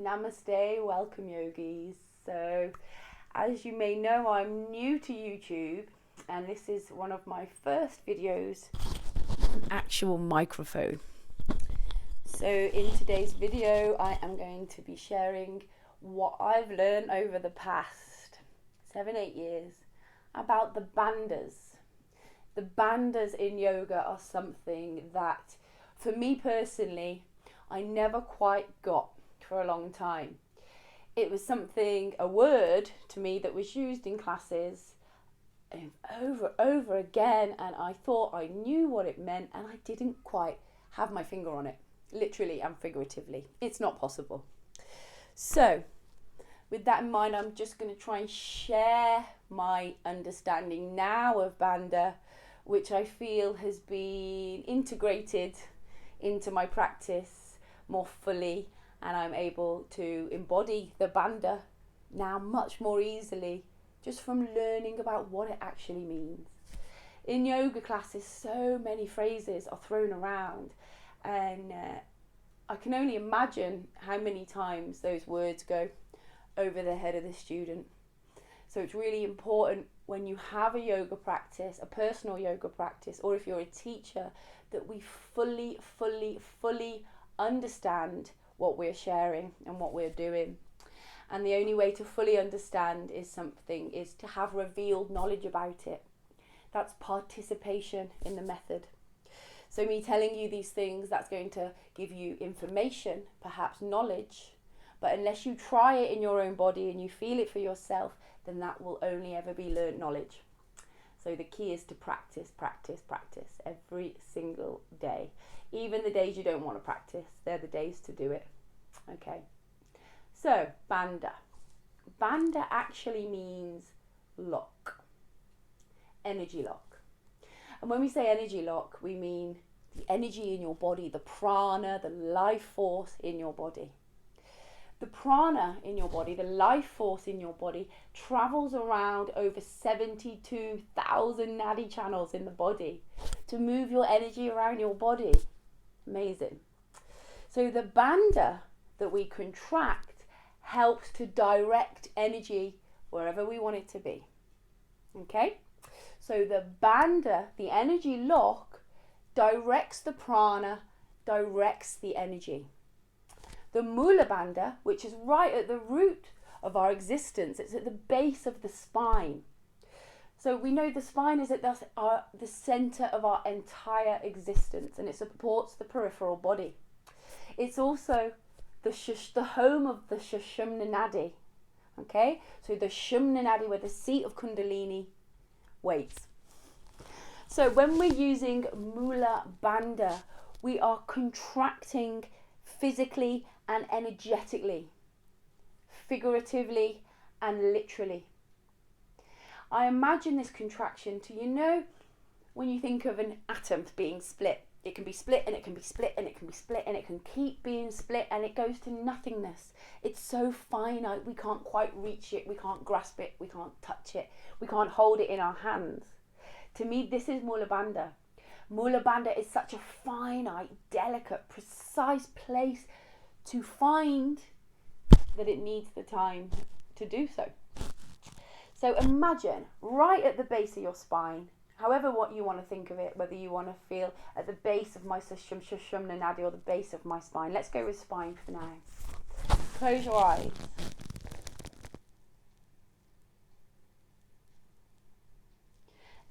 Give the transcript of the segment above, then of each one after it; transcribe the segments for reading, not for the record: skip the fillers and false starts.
Namaste, welcome yogis. So, as you may know, I'm new to YouTube and this is one of my first videos with an actual microphone. So in today's video, I am going to be sharing what I've learned over the past 7-8 years about the bandhas. The bandhas in yoga are something that, for me personally, I never quite got for a long time. It was a word to me that was used in classes over again, and I thought I knew what it meant and I didn't quite have my finger on it, literally and figuratively. It's not possible. So with that in mind, I'm just going to try and share my understanding now of Bandha, which I feel has been integrated into my practice more fully, and I'm able to embody the Bandha now much more easily just from learning about what it actually means. In yoga classes, so many phrases are thrown around, and I can only imagine how many times those words go over the head of the student. So it's really important when you have a yoga practice, a personal yoga practice, or if you're a teacher, that we fully understand what we're sharing and what we're doing. And the only way to fully understand something is to have revealed knowledge about it. That's participation in the method. So me telling you these things, that's going to give you information, perhaps knowledge, but unless you try it in your own body and you feel it for yourself, then that will only ever be learned knowledge. So the key is to practice every single day. Even the days you don't want to practice, they're the days to do it. Okay. So, Bandha. Bandha actually means lock. Energy lock. And when we say energy lock, we mean the energy in your body, the prana, the life force in your body. The prana in your body, the life force in your body, travels around over 72,000 nadi channels in the body to move your energy around your body. Amazing. So the bandha that we contract helps to direct energy wherever we want it to be. Okay? So the bandha, the energy lock, directs the prana, directs the energy. The Mula Bandha, which is right at the root of our existence, it's at the base of the spine. So we know the spine is at the center of our entire existence, and it supports the peripheral body. It's also the home of the Sushumna Nadi. Okay, so the Shumna Nadi, where the seat of Kundalini waits. So when we're using Mula Bandha, we are contracting physically and energetically, figuratively and literally. I imagine this contraction to, when you think of an atom being split, it can be split and it can be split and it can be split and it can keep being split and it goes to nothingness. It's so finite, we can't quite reach it, we can't grasp it, we can't touch it, we can't hold it in our hands. To me, this is Mula Bandha. Mula Bandha is such a finite, delicate, precise place to find that it needs the time to do so. So imagine right at the base of your spine, however what you want to think of it, whether you want to feel at the base of my Sushumna Nadi or the base of my spine. Let's go with spine for now. Close your eyes.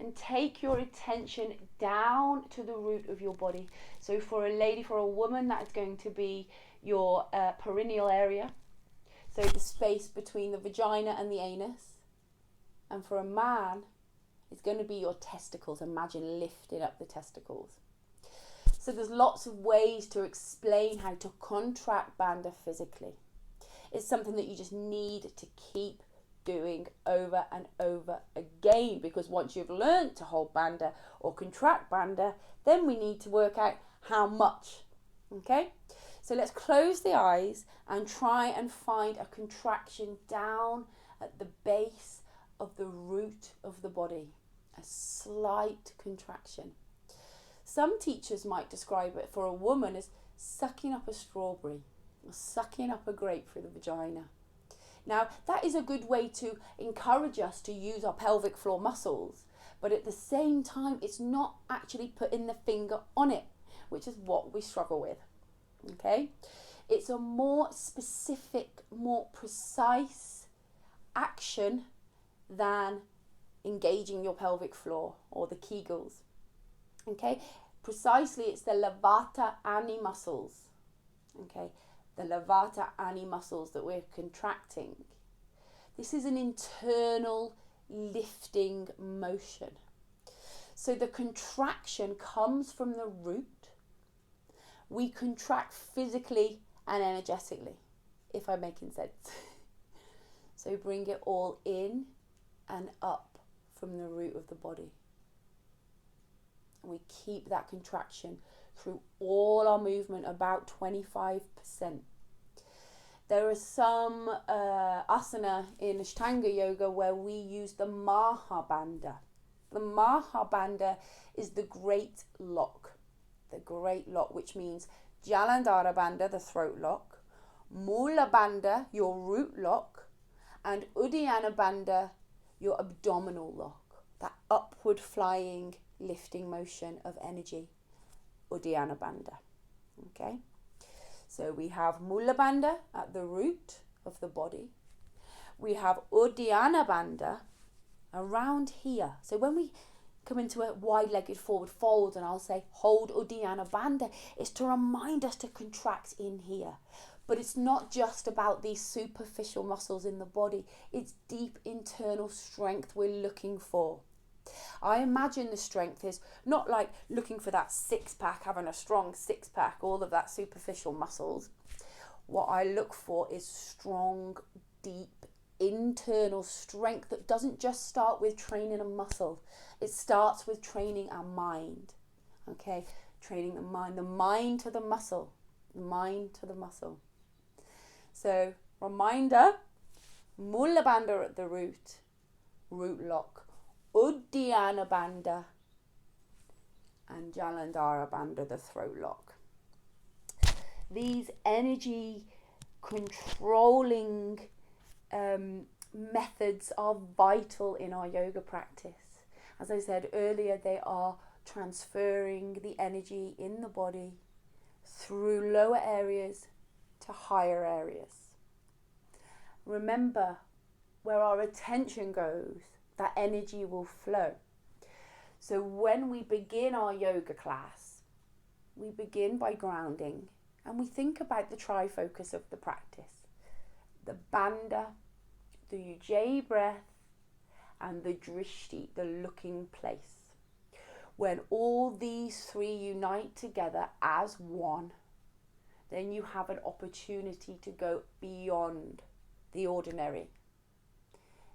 And take your attention down to the root of your body. So for a lady, for a woman, that is going to be your perineal area. So the space between the vagina and the anus. And for a man, it's going to be your testicles. Imagine lifting up the testicles. So there's lots of ways to explain how to contract Bandha physically. It's something that you just need to keep doing over and over again, because once you've learned to hold Bandha or contract Bandha, then we need to work out how much. Okay, so let's close the eyes and try and find a contraction down at the base of the root of the body, a slight contraction. Some teachers might describe it for a woman as sucking up a strawberry. sucking up a grape through the vagina. Now, that is a good way to encourage us to use our pelvic floor muscles, but at the same time, it's not actually putting the finger on it, which is what we struggle with, okay? It's a more specific, more precise action than engaging your pelvic floor or the Kegels, okay? Precisely, it's the levator ani muscles, okay? The levator ani muscles that we're contracting. This is an internal lifting motion. So the contraction comes from the root. We contract physically and energetically, if I'm making sense. So bring it all in and up from the root of the body. We keep that contraction through all our movement, about 25%. There are some asana in Ashtanga Yoga where we use the Maha Bandha. The Maha Bandha is the great lock. The great lock, which means Jalandhara Bandha, the throat lock, Mula Bandha, your root lock, and Uddiyana Bandha, your abdominal lock. That upward flying, lifting motion of energy. Uddiyana Bandha. Okay, so we have Mula Bandha at the root of the body. We have Uddiyana Bandha around here. So when we come into a wide-legged forward fold and I'll say hold Uddiyana Bandha, it's to remind us to contract in here. But it's not just about these superficial muscles in the body. It's deep internal strength we're looking for. I imagine the strength is not like looking for that six-pack, having a strong six-pack, all of that superficial muscles. What I look for is strong, deep, internal strength that doesn't just start with training a muscle. It starts with training our mind. Okay, training the mind to the muscle, the mind to the muscle. So, reminder, Mula Bandha at the root lock, Uddiyana Bandha, and Jalandhara Bandha, the throat lock. These energy controlling methods are vital in our yoga practice. As I said earlier, they are transferring the energy in the body through lower areas to higher areas. Remember, where our attention goes, that energy will flow. So when we begin our yoga class, we begin by grounding and we think about the trifocus of the practice. The Bandha, the Ujjayi breath, and the Drishti, the looking place. When all these three unite together as one, then you have an opportunity to go beyond the ordinary.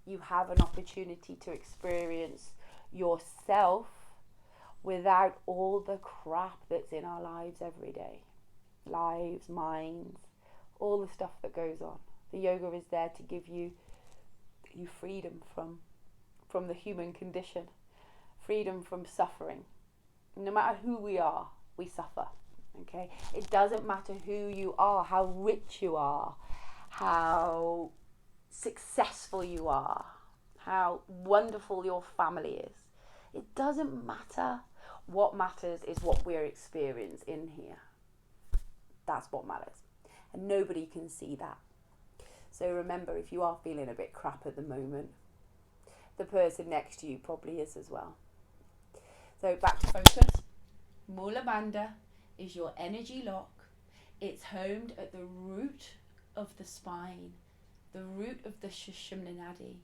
You have an opportunity to experience yourself without all the crap that's in our lives every day. Lives, minds, all the stuff that goes on. The yoga is there to give you freedom from the human condition, freedom from suffering. No matter who we are, we suffer. Okay? It doesn't matter who you are, how rich you are, how successful you are, how wonderful your family is. It doesn't matter. What matters is what we're experiencing in here. That's what matters. And nobody can see that. So remember, if you are feeling a bit crap at the moment, the person next to you probably is as well. So back to focus. Mula Bandha is your energy lock. It's homed at the root of the spine, the root of the Sushumna Nadi,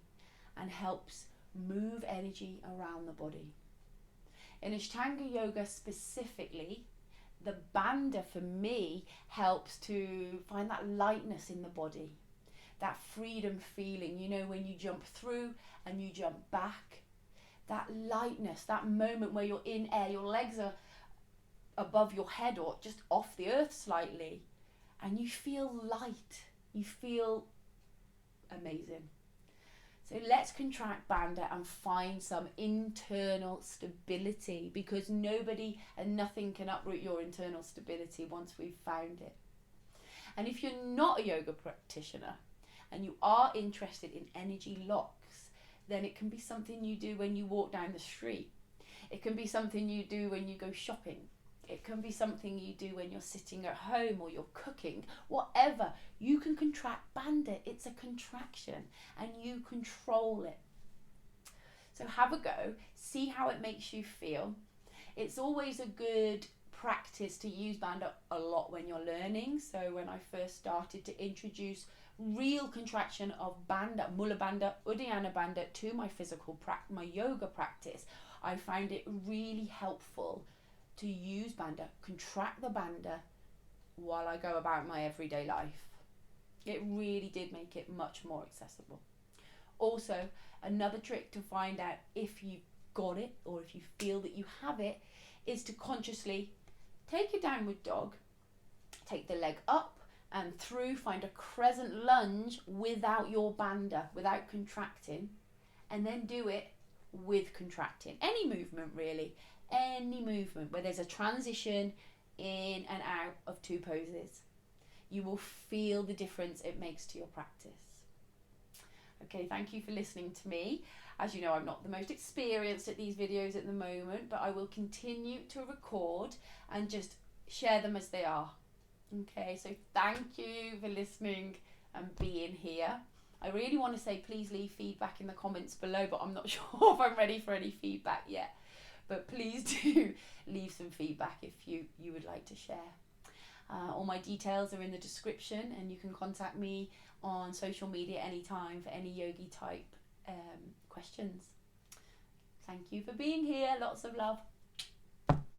and helps move energy around the body. In Ashtanga Yoga specifically, the Bandha for me helps to find that lightness in the body, that freedom feeling, you know, when you jump through and you jump back, that lightness, that moment where you're in air, your legs are above your head or just off the earth slightly, and you feel light, you feel amazing. So let's contract Bandha and find some internal stability, because nobody and nothing can uproot your internal stability once we've found it. And if you're not a yoga practitioner and you are interested in energy locks, then it can be something you do when you walk down the street. It can be something you do when you go shopping. It can be something you do when you're sitting at home or you're cooking. Whatever, you can contract Bandha. It's a contraction and you control it. So have a go, see how it makes you feel. It's always a good practice to use Bandha a lot when you're learning. So when I first started to introduce real contraction of Bandha, Mula Bandha, Uddiyana Bandha to my my yoga practice, I found it really helpful to use Bandha, contract the Bandha while I go about my everyday life. It really did make it much more accessible. Also, another trick to find out if you've got it or if you feel that you have it is to consciously take a downward dog, take the leg up and through, find a crescent lunge without your Bandha, without contracting, and then do it with contracting. Any movement really, any movement where there's a transition in and out of two poses. You will feel the difference it makes to your practice. Okay, thank you for listening to me. As you know, I'm not the most experienced at these videos at the moment, but I will continue to record and just share them as they are. Okay, so thank you for listening and being here. I really want to say please leave feedback in the comments below, but I'm not sure if I'm ready for any feedback yet. But please do leave some feedback if you would like to share. All my details are in the description and you can contact me on social media anytime for any yogi type questions. Thank you for being here. Lots of love.